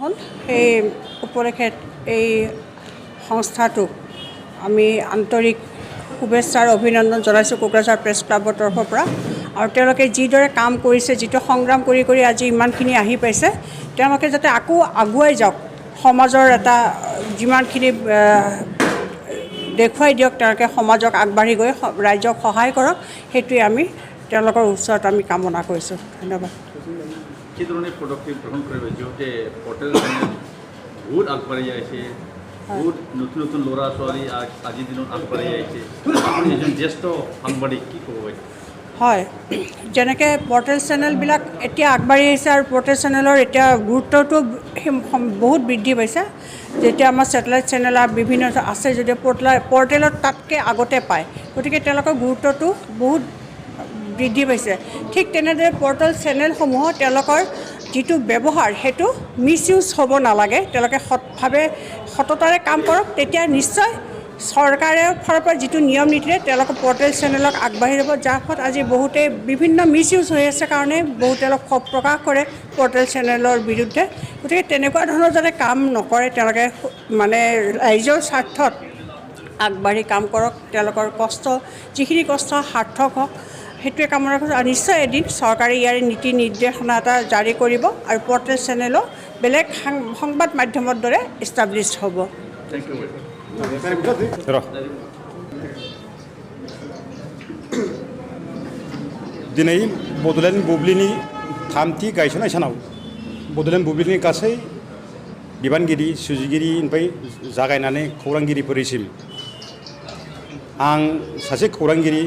এই উপলক্ষে এই সংস্থাটোক আমি আন্তৰিক শুভেচ্ছা আৰু অভিনন্দন জনাইছোঁ কোকৰাঝাৰ প্ৰেছ ক্লাবৰ তৰফৰ পৰা। আৰু তেওঁলোকে যিদৰে কাম কৰিছে, যিটো সংগ্ৰাম কৰি কৰি আজি ইমানখিনি আহি পাইছে, তেওঁলোকে যাতে আকৌ আগুৱাই যাওক, সমাজৰ এটা যিমানখিনি দেখুৱাই দিয়ক, তেওঁলোকে সমাজক আগবাঢ়ি গৈ ৰাইজক সহায় কৰক, সেইটোৱে আমি তেওঁলোকৰ ওচৰত আমি কামনা কৰিছোঁ। ধন্যবাদ। কি ধৰনেৰ পদক্ষেপ গ্ৰহণ কৰবে যেহেতু পোৰ্টাল বহুত আগবাড়ি যাইছে, বহুত নতুন নতুন ল'ৰা ছোৱালী আজিৰ দিনত আগবাঢ়ি আহিছে, আপুনি এজন জ্যেষ্ঠ সাংবাদিক, কি ক'ব? হয়, যেনেকৈ পৰ্টেল চেনেলবিলাক এতিয়া আগবাঢ়ি আহিছে আৰু পৰ্টেল চেনেলৰ এতিয়া গুৰুত্বটো বহুত বৃদ্ধি পাইছে। যেতিয়া আমাৰ ছেটেলাইট চেনেল বিভিন্ন আছে যদিও পৰ্টেলত তাতকৈ আগতে পায়, গতিকে তেওঁলোকৰ গুৰুত্বটো বহুত বৃদ্ধি পাইছে। ঠিক তেনেদৰে পৰ্টেল চেনেলসমূহত তেওঁলোকৰ যিটো ব্যৱহাৰ সেইটো মিছ ইউজ হ'ব নালাগে, তেওঁলোকে সততাৰে কাম কৰক, তেতিয়া নিশ্চয় চৰকাৰে ফালৰ পৰা যিটো নিয়ম নীতিৰে তেওঁলোকৰ পৰ্টেল চেনেলক আগবাঢ়ি যাব, যাৰ ফলত আজি বহুতে বিভিন্ন মিছ ইউজ হৈ আছে কাৰণে বহুতে তেওঁলোক ক্ষোভ প্ৰকাশ কৰে পৰ্টেল চেনেলৰ বিৰুদ্ধে। গতিকে তেনেকুৱা ধৰণৰ যাতে কাম নকৰে, তেওঁলোকে মানে ৰাইজৰ স্বাৰ্থত আগবাঢ়ি কাম কৰক, তেওঁলোকৰ কষ্ট যিখিনি কষ্ট সাৰ্থক হওক, সেইটোৱে কামনা কৰিছোঁ। আৰু নিশ্চয় এদিন চৰকাৰে ইয়াৰ নীতি নিৰ্দেশনা এটা জাৰি কৰিব আৰু পৰ্টেল চেনেলো বেলেগ সংবাদ মাধ্যমৰ দৰে ইষ্টাব্লিছ হ'ব। Thank you. दिनै बड'लेण्ड बुब्लिनि थामथि गायसननाय सानाव बड'लेण्ड बुब्लिनि गासै बिबानगिरि सुजुगिरिनिफ्राय जागायनानै खौरांगिरिफोरसिम आं सासे खौरांगिरि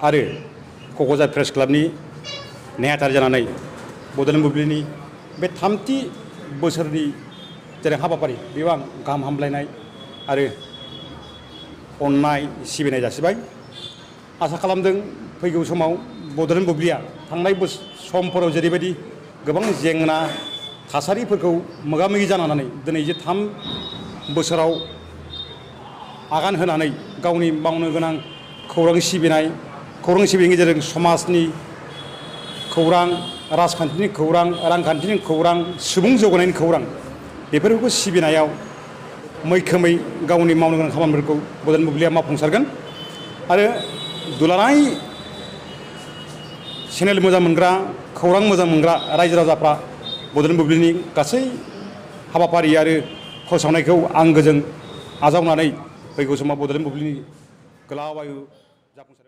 आरो क'क्राझार प्रेस क्लाबनि नेहाथारि जानानै बड'लेण्ड बुब्लिनि बे थामथि बोसोरनि जेरै हाबाफारि बेयाव आं गाहाम हामलायनाय आरो अननाय सिबिनाय जासिबाय। आसा खालामदों फैगौ समाव बड'लेण्ड बुब्लिया थांनाय समफोराव जेरैबायदि गोबां जेंना थासारिफोरखौ मोगा मोगि जानानै दिनै जे 3 बोसोराव आगान होनानै गावनि मावनो गोनां खौरां सिबिनायनि गेजेरजों समाजनि खौरां, राजखान्थिनि खौरां, रांखान्थिनि खौरां, सुबुं जौगानायनि खौरां बेफोरखौ सिबिनायाव मैखोमै गावनि मावनो गोनां खामानिफोरखौ बड'लेण्ड बुब्लिया मावफुंसारगोन। आरो दुलाराय चेनेल मोजां मोनग्रा, खौरां मोजां मोनग्रा रायजो राजाफ्रा बड'लेण्ड बुब्लिनि गासै हाबाफारि आरो फोसावनायखौ आंगोजों आजावनानै फैगौ समाव बड'लेण्ड बुब्लिनि गोलाव आयु जाफुंसार